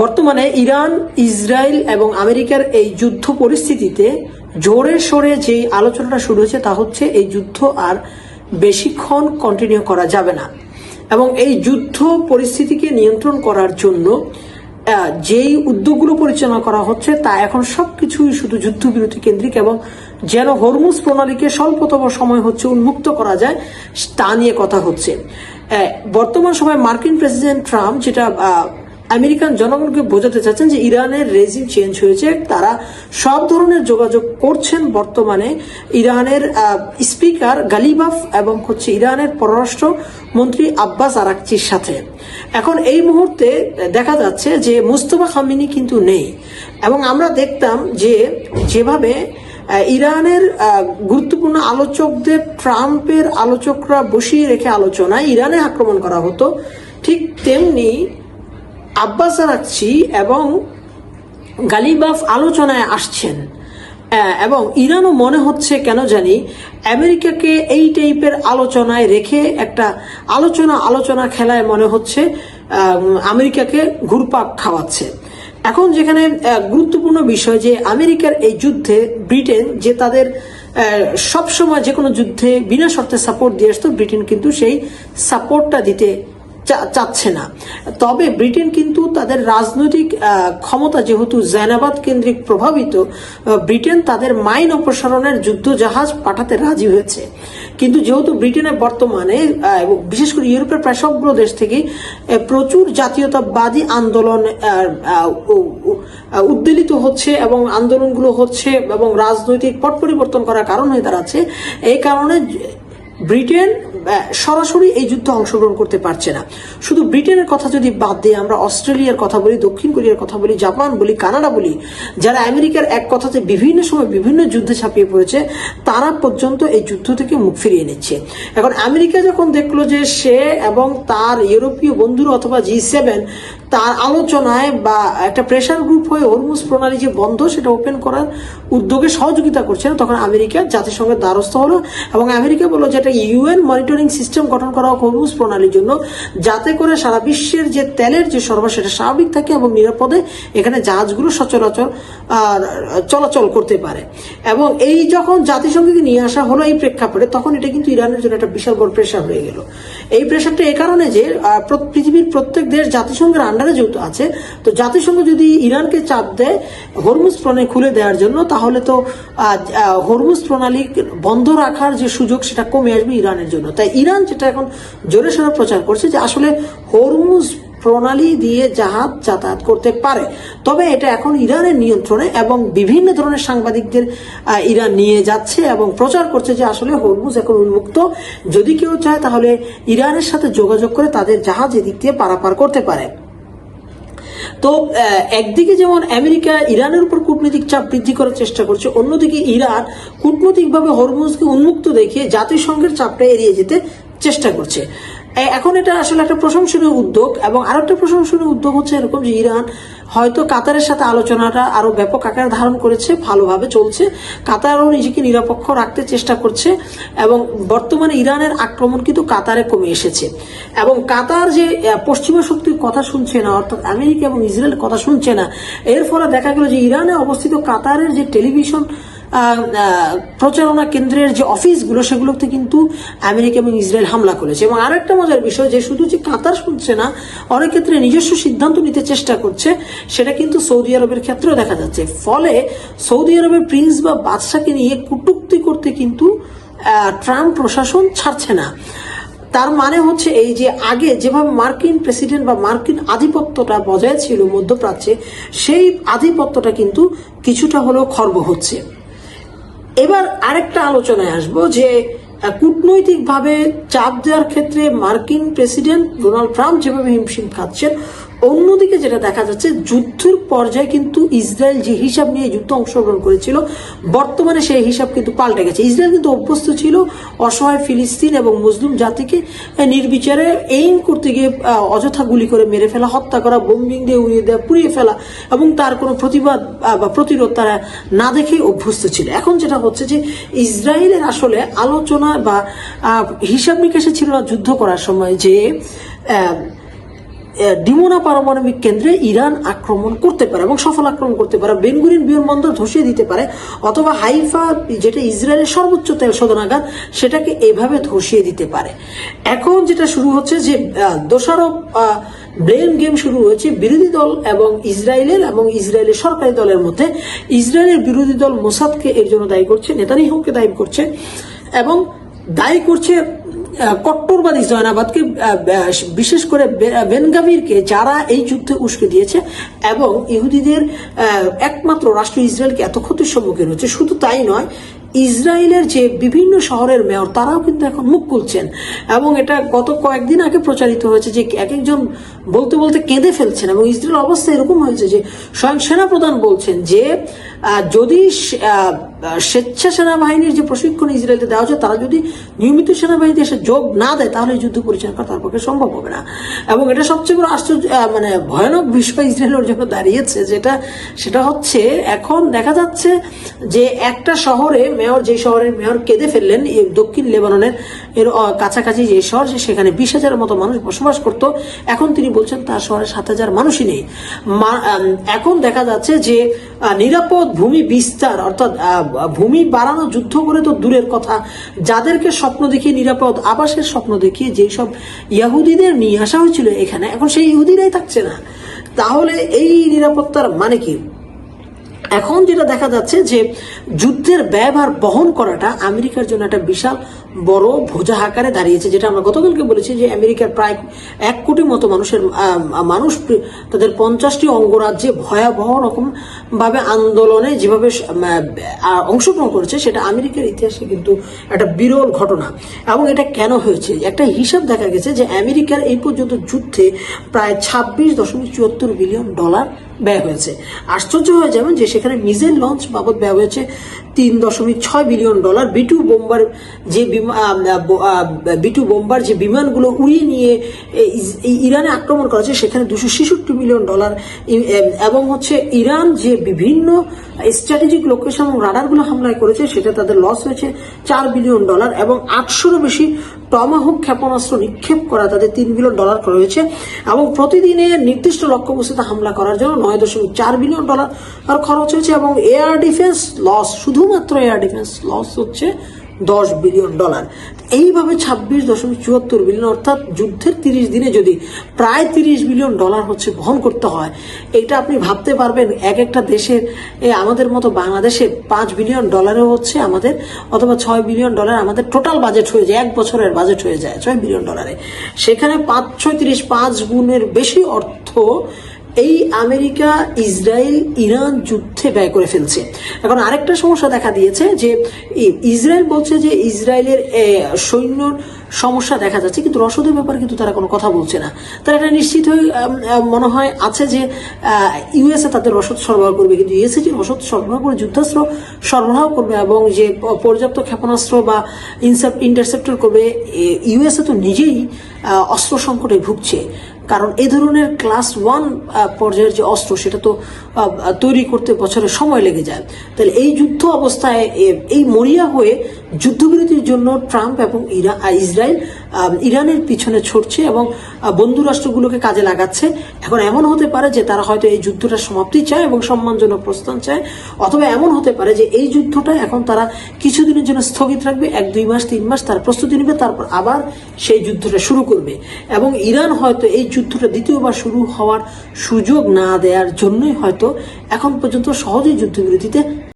বর্তমানে Iran, Israel এবং আমেরিকার এই যুদ্ধ পরিস্থিতিতে জোরে সোরে যে আলোচনাটা শুরু হয়েছে তা হচ্ছে এই যুদ্ধ আর বেশিক্ষণ কন্টিনিউ করা যাবে না এবং এই যুদ্ধ পরিস্থিতিকে নিয়ন্ত্রণ করার জন্য যেই উদ্যোগগুলো পরিচালনা করা হচ্ছে তা এখন সবকিছুই শুধু যুদ্ধবিরতি কেন্দ্রিক এবং যেন হরমুজ প্রণালীকে স্বল্পতম সময় হচ্ছে উন্মুক্ত করা যায় তা নিয়ে কথা হচ্ছে। বর্তমান সময় মার্কিন প্রেসিডেন্ট ট্রাম্প যেটা আমেরিকান জনগণকে বোঝাতে চাচ্ছেন যে ইরানের রেজিম চেঞ্জ হয়েছে, তারা সব ধরনের যোগাযোগ করছেন বর্তমানে ইরানের স্পিকার গালিবাফ এবং হচ্ছে ইরানের পররাষ্ট্র মন্ত্রী আব্বাস আরাকচির সাথে। এখন এই মুহূর্তে দেখা যাচ্ছে যে মুস্তফা খামেনি কিন্তু নেই এবং আমরা দেখতাম যে যেভাবে ইরানের গুরুত্বপূর্ণ আলোচকদের ট্রাম্পের আলোচকরা বসিয়ে রেখে আলোচনায় ইরানে আক্রমণ করা হতো, ঠিক তেমনি আব্বাস আরাকচি এবং গালিবাফ আলোচনায় আসছেন এবং ইরানও মনে হচ্ছে কেন জানি আমেরিকাকে এই টাইপের আলোচনায় রেখে একটা আলোচনা খেলায় মনে হচ্ছে আমেরিকাকে ঘুরপাক খাওয়াচ্ছে। এখন যেখানে গুরুত্বপূর্ণ বিষয় যে আমেরিকার এই যুদ্ধে ব্রিটেন যে তাদের সবসময় যে কোনো যুদ্ধে বিনা শর্তে সাপোর্ট দিয়ে আসতো, ব্রিটেন কিন্তু সেই সাপোর্টটা দিতে চাচ্ছে না। তবে ব্রিটেন কিন্তু তাদের রাজনৈতিক ক্ষমতা যেহেতু জেনাবাদ কেন্দ্রিক প্রভাবিত, ব্রিটেন তাদের মাইন অপসারণের যুদ্ধ জাহাজ পাঠাতে রাজি হয়েছে। কিন্তু যেহেতু ব্রিটেনের বর্তমানে এবং বিশেষ করে ইউরোপের প্রায় সবগুলো দেশ থেকে প্রচুর জাতীয়তাবাদী আন্দোলন উদ্বেলিত হচ্ছে এবং আন্দোলনগুলো হচ্ছে এবং রাজনৈতিক পট পরিবর্তন করার কারণ হয়ে দাঁড়াচ্ছে, এই কারণে ব্রিটেন সরাসরি এই যুদ্ধে অংশগ্রহণ করতে পারছে না। শুধু ব্রিটেনের কথা যদি বাদ দিয়ে আমরা অস্ট্রেলিয়ার কথা বলি, দক্ষিণ কোরিয়ার কথা বলি, জাপান বলি, কানাডা বলি, যারা আমেরিকার এক কথাতে বিভিন্ন সময় বিভিন্ন যুদ্ধে ছাপিয়ে পড়েছে, তারা পর্যন্ত এই যুদ্ধ থেকে মুখ ফিরিয়ে নিচ্ছে। এখন আমেরিকা যখন দেখলো যে সে এবং তার ইউরোপীয় বন্ধুরা অথবা G7 তার আলোচনায় বা একটা প্রেশার গ্রুপ হয়ে হরমুজ প্রণালী যে বন্ধ সেটা ওপেন করার উদ্যোগে সহযোগিতা করছে না, তখন আমেরিকা জাতিসংঘের দ্বারস্থ হলো এবং আমেরিকা বললো যে একটা UN মনিটরিং সিস্টেম গঠন করা হোক হরমুজ প্রণালীর জন্য, যাতে করে সারা বিশ্বের যে তেলের যে সরবরাহ সেটা স্বাভাবিক থাকে এবং নিরাপদে এখানে জাহাজগুলো সচরাচর চলাচল করতে পারে। এবং এই যখন জাতিসংঘকে নিয়ে আসা হলো এই প্রেক্ষাপটে, তখন এটা কিন্তু ইরানের জন্য একটা বিশাল বড় প্রেশার হয়ে গেল। এই প্রেশারটা এই কারণে যে পৃথিবীর প্রত্যেক দেশ জাতিসংঘের আন্ডারে যেহেতু আছে, তো জাতিসংঘ যদি ইরানকে চাপ দেয় হরমুজ প্রণালী খুলে দেওয়ার জন্য, তাহলে তো হরমুজ প্রণালী বন্ধ রাখার যে সুযোগ সেটা কমে আসবে ইরানের জন্য। তাই ইরান যেটা এখন জোরে সোরে প্রচার করছে যে আসলে হরমুজ প্রণালী দিয়ে জাহাজ যাতায়াত করতে পারে, তবে এটা এখন ইরানের নিয়ন্ত্রণে এবং বিভিন্ন ধরনের সাংবাদিকদের ইরান নিয়ে যাচ্ছে এবং প্রচার করছে যে আসলে হরমুজ এখন উন্মুক্ত, যদি কেউ চায় তাহলে ইরানের সাথে যোগাযোগ করে তাদের জাহাজ এদিক দিয়ে পারাপার করতে পারে। তো একদিকে যেমন আমেরিকা ইরানের উপর কূটনৈতিক চাপ বৃদ্ধি করার চেষ্টা করছে, অন্যদিকে ইরান কূটনৈতিকভাবে হরমুজকে উন্মুক্ত দেখিয়ে জাতিসংঘের চাপটা এড়িয়ে যেতে চেষ্টা করছে। এখন এটা আসলে একটা প্রশংসনীয় উদ্যোগ। এবং আরেকটা প্রশংসনীয় উদ্যোগ হচ্ছে এরকম যে ইরান হয়তো কাতারের সাথে আলোচনাটা আরো ব্যাপক আকার ধারণ করেছে, ভালোভাবে চলছে, কাতারও নিজেকে নিরপেক্ষ রাখতে চেষ্টা করছে এবং বর্তমানে ইরানের আক্রমণ কিন্তু কাতারে কমে এসেছে এবং কাতার যে পশ্চিমা শক্তির কথা শুনছে না, অর্থাৎ আমেরিকা এবং ইসরায়েল কথা শুনছে না, এর ফলে দেখা গেল যে ইরানে অবস্থিত কাতারের যে টেলিভিশন প্রচারণা কেন্দ্রের যে অফিসগুলো সেগুলোতে কিন্তু আমেরিকা এবং ইসরায়েল হামলা করেছে। এবং আরেকটা মজার বিষয় যে শুধু যে কাতার শুনছে না, অনেক ক্ষেত্রে নিজস্ব সিদ্ধান্ত নিতে চেষ্টা করছে, সেটা কিন্তু সৌদি আরবের ক্ষেত্রেও দেখা যাচ্ছে। ফলে সৌদি আরবের প্রিন্স বা বাদশাকে নিয়ে কটূক্তি করতে কিন্তু ট্রাম্প প্রশাসন ছাড়ছে না। তার মানে হচ্ছে এই যে আগে যেভাবে মার্কিন প্রেসিডেন্ট বা মার্কিন আধিপত্যটা বজায় ছিল মধ্যপ্রাচ্যে, সেই আধিপত্যটা কিন্তু কিছুটা হলেও খর্ব হচ্ছে। এবার আরেকটা আলোচনায় আসবো যে কূটনৈতিকভাবে চাপ দেওয়ার ক্ষেত্রে মার্কিন প্রেসিডেন্ট ডোনাল্ড ট্রাম্প যেভাবে হিমশিম খাচ্ছেন, অন্যদিকে যেটা দেখা যাচ্ছে যুদ্ধের পর্যায়ে কিন্তু ইসরায়েল যে হিসাব নিয়ে যুদ্ধ অংশগ্রহণ করেছিল, বর্তমানে সেই হিসাব কিন্তু পাল্টে গেছে। ইসরায়েল কিন্তু অভ্যস্ত ছিল অসহায় ফিলিস্তিন এবং মুসলিম জাতিকে নির্বিচারে এইম করতে গিয়ে অযথা গুলি করে মেরে ফেলা, হত্যা করা, বোম্বিং দিয়ে উড়িয়ে দেওয়া, পুড়িয়ে ফেলা এবং তার কোনো প্রতিবাদ বা প্রতিরোধ তারা না দেখে অভ্যস্ত ছিল। এখন যেটা হচ্ছে যে ইসরায়েলের আসলে আলোচনা বা হিসাব নিকাশে ছিল না যুদ্ধ করার সময় যে ডিমোনা পারমাণবিক কেন্দ্রে ইরান আক্রমণ করতে পারে এবং সফল আক্রমণ করতে পারে, বেন গুরিয়ন বিমানবন্দর ধসিয়ে দিতে পারে, অথবা হাইফা যেটা ইসরায়েলের সর্বোচ্চ তেল শোধনাগার সেটাকে এভাবে ধসিয়ে দিতে পারে। এখন যেটা শুরু হচ্ছে যে দোষারোপ ব্লেম গেম শুরু হয়েছে বিরোধী দল এবং ইসরায়েলের সরকারি দলের মধ্যে। ইসরায়েলের বিরোধী দল মোসাদকে এর জন্য দায়ী করছে, নেতানিয়াহুকে দায়ী করছে এবং দায়ী করছে কট্টরবাদী জয়নাবাদকে, বিশেষ করে বেন গাভিরকে, যারা এই যুদ্ধে উস্কে দিয়েছে এবং ইহুদিদের একমাত্র রাষ্ট্র ইসরায়েলকে এত ক্ষতির সম্মুখীন হচ্ছে। শুধু তাই নয়, ইসরায়েলের যে বিভিন্ন শহরের মেয়র তারাও কিন্তু এখন মুখ খুলছেন এবং এটা গত কয়েকদিন আগে প্রচারিত হয়েছে যে এক একজন বলতে বলতে কেঁদে ফেলছেন এবং ইসরায়েল অবস্থা এরকম হয়েছে যে স্বয়ং সেনাপ্রধান বলছেন যে যদি স্বেচ্ছা সেনাবাহিনীর যে প্রশিক্ষণ ইসরায়েলকে দেওয়া হচ্ছে তারা যদি নিয়মিত সেনাবাহিনীতে এসে যোগ না দেয় তাহলে এই যুদ্ধ পরিচালনা করা তার পক্ষে সম্ভব হবে না। এবং এটা সবচেয়ে বড় আশ্চর্য ভয়ানক বিষয় ইসরায়েলের জন্য দাঁড়িয়েছে, সেটা হচ্ছে এখন দেখা যাচ্ছে যে একটা শহরে যে শহরের মেয়র কেঁদে ফেললেন, দক্ষিণ লেবাননের এর কাছাকাছি যে শহর, সেখানে 20,000-এর মতো মানুষ বসবাস করত, এখন তিনি বলছেন তার শহরে 7,000 মানুষই নেই। এখন দেখা যাচ্ছে যে নিরাপদ ভূমি বিস্তার, অর্থাৎ ভূমি বাড়ানো যুদ্ধ করে তো দূরের কথা, যাদেরকে স্বপ্ন দেখিয়ে নিরাপদ আবাসের স্বপ্ন দেখিয়ে যেসব ইহুদিদের নিয়ে আসা হয়েছিল এখানে, এখন সেই ইহুদিরাই থাকছে না। তাহলে এই নিরাপত্তার মানে কি? এখন যেটা দেখা যাচ্ছে যে যুদ্ধের ব্যয়ভার বহন করাটা আমেরিকার জন্য একটা বিশাল বড় বোঝা আকারে দাঁড়িয়েছে, যেটা আমরা গতকালকে বলেছি যে আমেরিকার প্রায় 1 কোটি মতো মানুষ তাদের 50টি অঙ্গরাজ্যে ভয়াবহ রকম ভাবে আন্দোলনে যেভাবে অংশগ্রহণ করেছে সেটা আমেরিকার ইতিহাসে কিন্তু একটা বিরল ঘটনা। এবং এটা কেন হয়েছে? একটা হিসাব দেখা গেছে যে আমেরিকার এই পর্যন্ত যুদ্ধে প্রায় $26.74 বিলিয়ন ব্যয় হয়েছে। আশ্চর্য হয়ে যাবেন যে সেখানে মিসাইল লঞ্চ বাবদ ব্যয় হয়েছে $3.6 বিলিয়ন। B2 বোম্বার যে বিমানগুলো উড়িয়ে নিয়ে ইরানে আক্রমণ করা হয়েছে সেখানে $266 মিলিয়ন। এবং হচ্ছে ইরান যে বিভিন্ন স্ট্র্যাটেজিক লোকেশন এবং রাডারগুলো হামলায় করেছে সেটা তাদের লস হয়েছে $4 বিলিয়ন এবং 800-রও বেশি টমাহক ক্ষেপণাস্ত্র নিক্ষেপ করা তাদের $3 বিলিয়ন করা হয়েছে। এবং প্রতিদিনে নির্দিষ্ট লক্ষ্যবস্তুতে হামলা করার জন্য $9.4 বিলিয়ন খরচ হয়েছে। এবং এয়ার ডিফেন্স লস, শুধুমাত্র এয়ার ডিফেন্স লস হচ্ছে $10 বিলিয়ন। এইভাবে $26.74 বিলিয়ন, অর্থাৎ যুদ্ধের 30 দিনে যদি প্রায় $30 বিলিয়ন হচ্ছে বহন করতে হয়, এটা আপনি ভাবতে পারবেন এক একটা দেশের, আমাদের মতো বাংলাদেশে $5 বিলিয়ন হচ্ছে আমাদের, অথবা $6 বিলিয়ন আমাদের টোটাল বাজেট হয়ে যায়, 1 বছরের বাজেট হয়ে যায় $6 বিলিয়ন। সেখানে 5 গুণের বেশি অর্থ এই আমেরিকা, ইসরায়েল, ইরান যুদ্ধে ব্যয় করে ফেলছে। এখন আরেকটা সমস্যা দেখা দিয়েছে যে ইসরায়েল বলছে যে ইসরায়েলের সৈন্য সমস্যা দেখা যাচ্ছে, কিন্তু রসদের ব্যাপারে কিন্তু তারা কোনো কথা বলছে না। তারা এটা নিশ্চিত হয়ে মনে হয় আছে যে ইউএসএ তাদের রসদ সরবরাহ করবে, কিন্তু ইউএসএ যে রসদ সরবরাহ করে যুদ্ধাস্ত্র সরবরাহ করবে এবং যে পর্যাপ্ত ক্ষেপণাস্ত্র বা ইন্টারসেপ্টর করবে, ইউএসএ তো নিজেই অস্ত্র সংকটে ভুগছে। কারণ এই ধরনের ক্লাস 1 পর্যায়ের যে অস্ত্র সেটা তো তৈরি করতে বছরের সময় লেগে যায়। তাহলে এই যুদ্ধ অবস্থায় এই মরিয়া হয়ে যুদ্ধবিরতির জন্য ট্রাম্প এবং ইসরায়েল ইরানের পিছনে ছুটছে এবং বন্ধু রাষ্ট্রগুলোকে কাজে লাগাচ্ছে। এখন এমন হতে পারে যে তারা হয়তো এই যুদ্ধটা সমাপ্তি চায় এবং সম্মানজনক প্রস্থান চায়, অথবা এমন হতে পারে যে এই যুদ্ধটা এখন তারা কিছুদিনের জন্য স্থগিত রাখবে, 1-2 মাস 3 মাস তার প্রস্তুতি নেবে, তারপর আবার সেই যুদ্ধটা শুরু করবে। এবং ইরান হয়তো এই যুদ্ধটা দ্বিতীয়বার শুরু হওয়ার সুযোগ না দেওয়ার জন্যই হয়তো এখন পর্যন্ত সহজেই যুদ্ধবিরতিতে